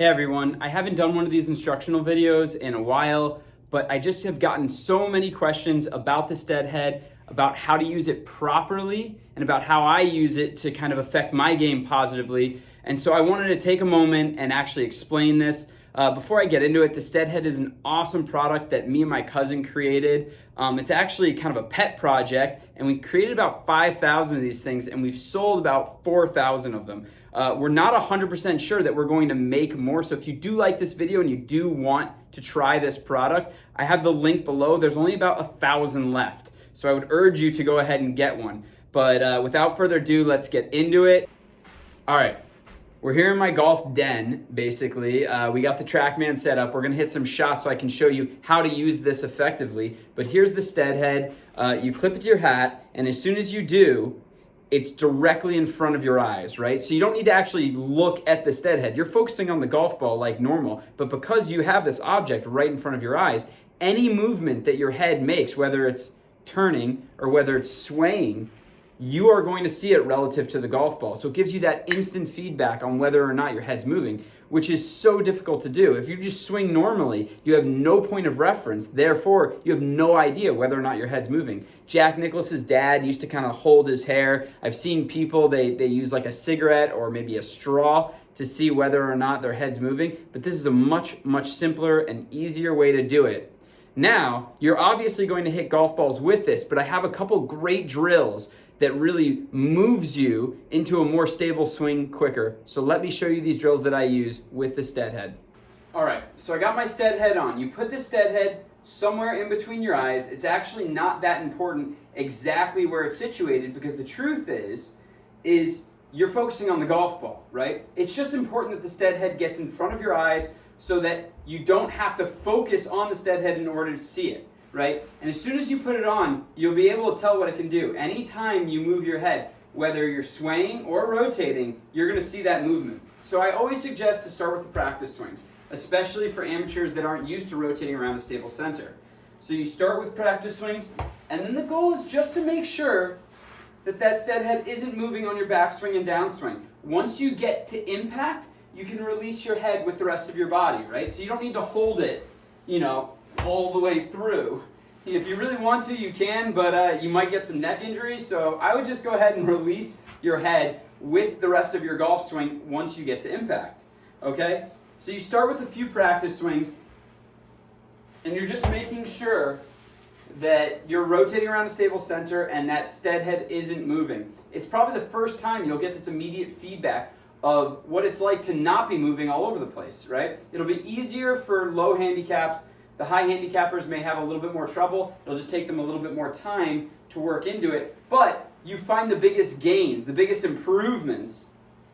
Hey everyone, I haven't done one of these instructional videos in a while, but I just have gotten so many questions about the Steadhead, about how to use it properly, and about how I use it to kind of affect my game positively. And so I wanted to take a moment and actually explain this. Before I get into it, the Steadhead is an awesome product that me and my cousin created. It's actually kind of a pet project, and we created about 5,000 of these things, and we've sold about 4,000 of them. We're not 100% sure that we're going to make more, so if you do like this video and you do want to try this product, I have the link below. There's only about 1,000 left, so I would urge you to go ahead and get one. But without further ado, let's get into it. All right. We're here in my golf den, basically. We got the TrackMan set up. We're gonna hit some shots so I can show you how to use this effectively. But here's the Steadhead. You clip it to your hat, and as soon as you do, it's directly in front of your eyes, right? So you don't need to actually look at the Steadhead. You're focusing on the golf ball like normal, but because you have this object right in front of your eyes, any movement that your head makes, whether it's turning or whether it's swaying, you are going to see it relative to the golf ball. So it gives you that instant feedback on whether or not your head's moving, which is so difficult to do. If you just swing normally, you have no point of reference. Therefore, you have no idea whether or not your head's moving. Jack Nicklaus's dad used to kind of hold his hair. I've seen people, they use like a cigarette or maybe a straw to see whether or not their head's moving. But this is a much, much simpler and easier way to do it. Now, you're obviously going to hit golf balls with this, but I have a couple great drills that really moves you into a more stable swing quicker. So let me show you these drills that I use with the Steadhead. All right, so I got my Steadhead on. You put the Steadhead somewhere in between your eyes. It's actually not that important exactly where it's situated, because the truth is you're focusing on the golf ball, right? It's just important that the Steadhead gets in front of your eyes so that you don't have to focus on the Steadhead in order to see it. Right? And as soon as you put it on, you'll be able to tell what it can do. Anytime you move your head, whether you're swaying or rotating, you're going to see that movement. So I always suggest to start with the practice swings, especially for amateurs that aren't used to rotating around a stable center. So you start with practice swings, and then the goal is just to make sure that that Steadhead isn't moving on your backswing and downswing. Once you get to impact, you can release your head with the rest of your body, right? So you don't need to hold it, all the way through. If you really want to, you can, but you might get some neck injuries, so I would just go ahead and release your head with the rest of your golf swing once you get to impact, okay? So you start with a few practice swings, and you're just making sure that you're rotating around a stable center and that Steadhead isn't moving. It's probably the first time you'll get this immediate feedback of what it's like to not be moving all over the place, right? It'll be easier for low handicaps. The high handicappers may have a little bit more trouble. It'll just take them a little bit more time to work into it. But you find the biggest gains, the biggest improvements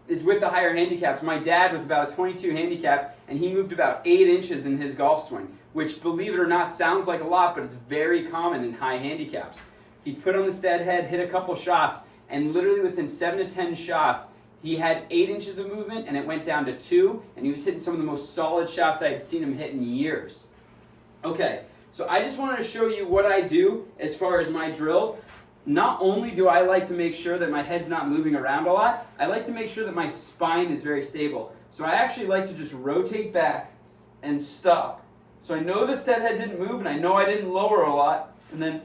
is with the higher handicaps. My dad was about a 22 handicap, and he moved about 8 inches in his golf swing, which, believe it or not, sounds like a lot, but it's very common in high handicaps. He put on the Steadhead, hit a couple shots, and literally within 7 to 10 shots, he had 8 inches of movement, and it went down to 2, and he was hitting some of the most solid shots I had seen him hit in years. Okay, so I just wanted to show you what I do as far as my drills. Not only do I like to make sure that my head's not moving around a lot, I like to make sure that my spine is very stable. So I actually like to just rotate back and stop. So I know the Steadhead didn't move, and I know I didn't lower a lot, and then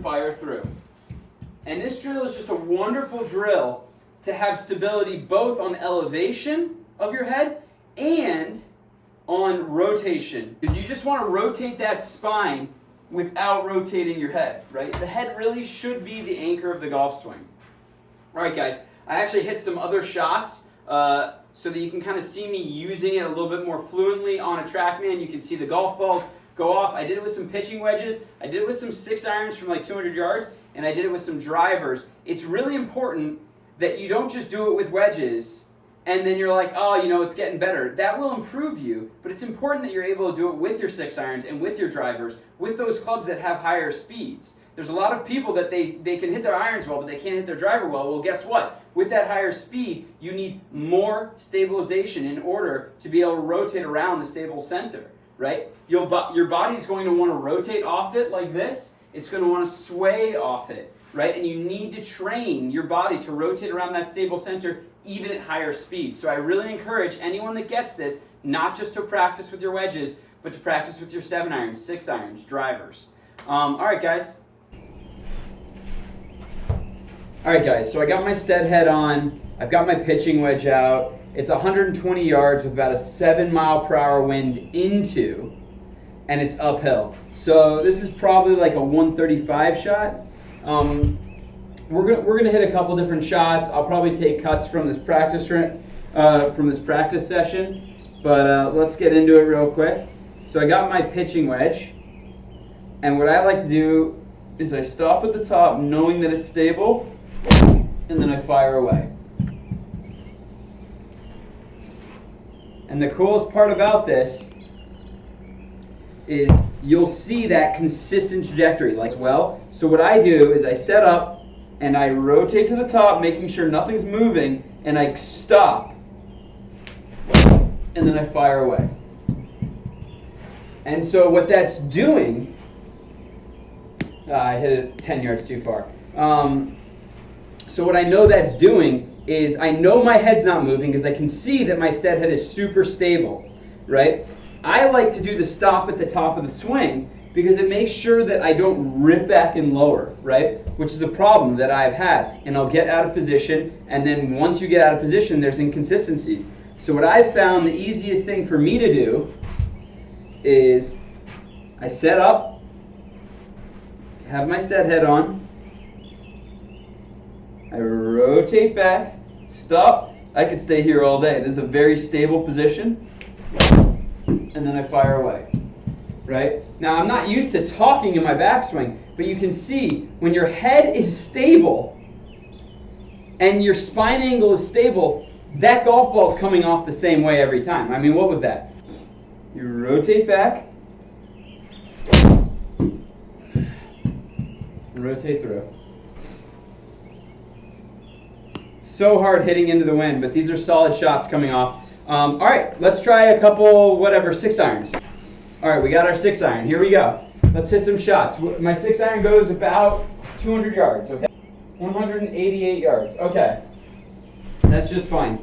fire through. And this drill is just a wonderful drill to have stability both on elevation of your head and on rotation, because you just want to rotate that spine without rotating your head, right? The head really should be the anchor of the golf swing. All right, guys, I actually hit some other shots so that you can kind of see me using it a little bit more fluently on a TrackMan. You can see the golf balls go off. I did it with some pitching wedges. I did it with some 6-irons from like 200 yards, and I did it with some drivers. It's really important that you don't just do it with wedges and then you're like, oh, it's getting better. That will improve you, but it's important that you're able to do it with your 6-irons and with your drivers, with those clubs that have higher speeds. There's a lot of people that they can hit their irons well, but they can't hit their driver well. Well, guess what? With that higher speed, you need more stabilization in order to be able to rotate around the stable center, right? Your body's going to want to rotate off it like this. It's going to want to sway off it, right? And you need to train your body to rotate around that stable center even at higher speeds. So I really encourage anyone that gets this, not just to practice with your wedges, but to practice with your 7-irons, 6-irons, drivers. All right, guys. All right, guys, so I got my stead head on. I've got my pitching wedge out. It's 120 yards with about a 7-mile-per-hour wind into, and it's uphill. So this is probably like a 135 shot. We're gonna hit a couple different shots. I'll probably take cuts from this practice session, but let's get into it real quick. So I got my pitching wedge, and what I like to do is I stop at the top knowing that it's stable, and then I fire away. And the coolest part about this is you'll see that consistent trajectory like well. So what I do is I set up and I rotate to the top, making sure nothing's moving, and I stop, and then I fire away. And so what that's doing, I hit it 10 yards too far. So what I know that's doing is I know my head's not moving because I can see that my stead head is super stable, right? I like to do the stop at the top of the swing because it makes sure that I don't rip back and lower, right? Which is a problem that I've had. And I'll get out of position, and then once you get out of position, there's inconsistencies. So what I've found the easiest thing for me to do is I set up, have my stead head on, I rotate back, stop. I could stay here all day. This is a very stable position. And then I fire away, right? Now, I'm not used to talking in my backswing, but you can see when your head is stable and your spine angle is stable, that golf ball is coming off the same way every time. I mean, what was that? You rotate back, and rotate through. So hard hitting into the wind, but these are solid shots coming off. All right, let's try a couple, 6-irons. All right, we got our 6-iron. Here we go. Let's hit some shots. My 6-iron goes about 200 yards, okay? 188 yards, okay. That's just fine.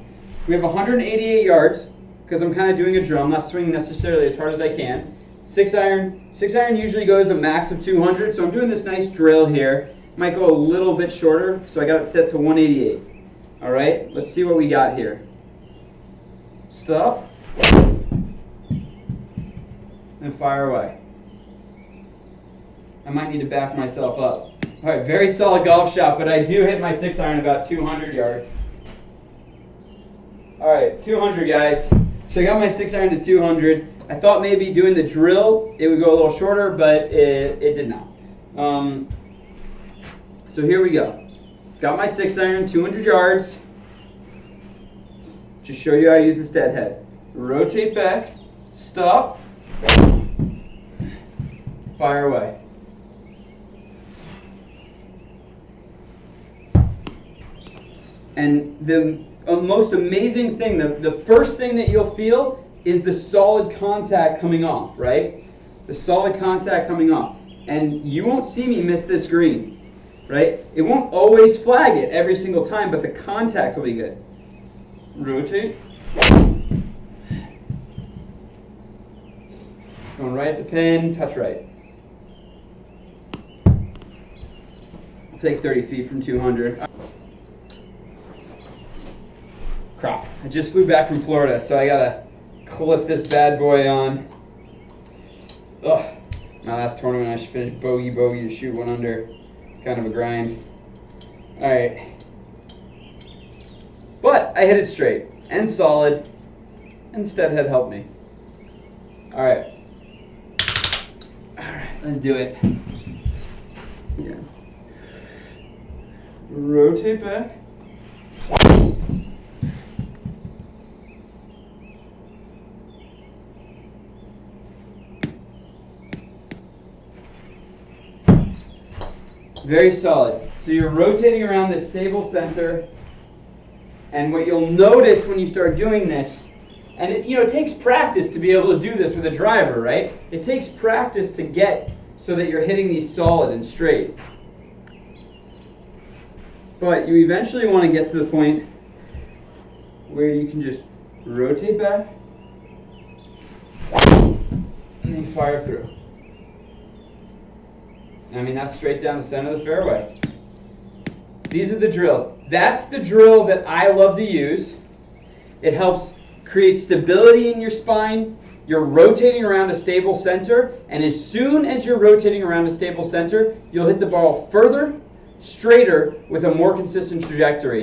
We have 188 yards because I'm kind of doing a drill. I'm not swinging necessarily as hard as I can. 6-iron usually goes a max of 200, so I'm doing this nice drill here. Might go a little bit shorter, so I got it set to 188. All right, let's see what we got here. Stop. And fire away. I might need to back myself up. All right, very solid golf shot, but I do hit my 6-iron about 200 yards. All right, 200, guys. So I got my 6-iron to 200. I thought maybe doing the drill, it would go a little shorter, but it did not. So here we go. Got my 6-iron, 200 yards. Just show you how to use the stead head. Rotate back, stop, fire away. And the most amazing thing, the first thing that you'll feel is the solid contact coming off, right? The solid contact coming off. And you won't see me miss this green, right? It won't always flag it every single time, but the contact will be good. Rotate. Going right at the pin, touch right. I'll take 30 feet from 200. Crap. I just flew back from Florida, so I gotta clip this bad boy on. Ugh. My last tournament, I should finish bogey to shoot one under. Kind of a grind. Alright. But I hit it straight and solid, and the stead head helped me. Alright. Alright, let's do it. Yeah. Rotate back. Very solid. So you're rotating around this stable center, and what you'll notice when you start doing this, and it takes practice to be able to do this with a driver, right? It takes practice to get so that you're hitting these solid and straight. But you eventually want to get to the point where you can just rotate back and then fire through. I mean, that's straight down the center of the fairway. These are the drills. That's the drill that I love to use. It helps create stability in your spine. You're rotating around a stable center, and as soon as you're rotating around a stable center, you'll hit the ball further, straighter, with a more consistent trajectory.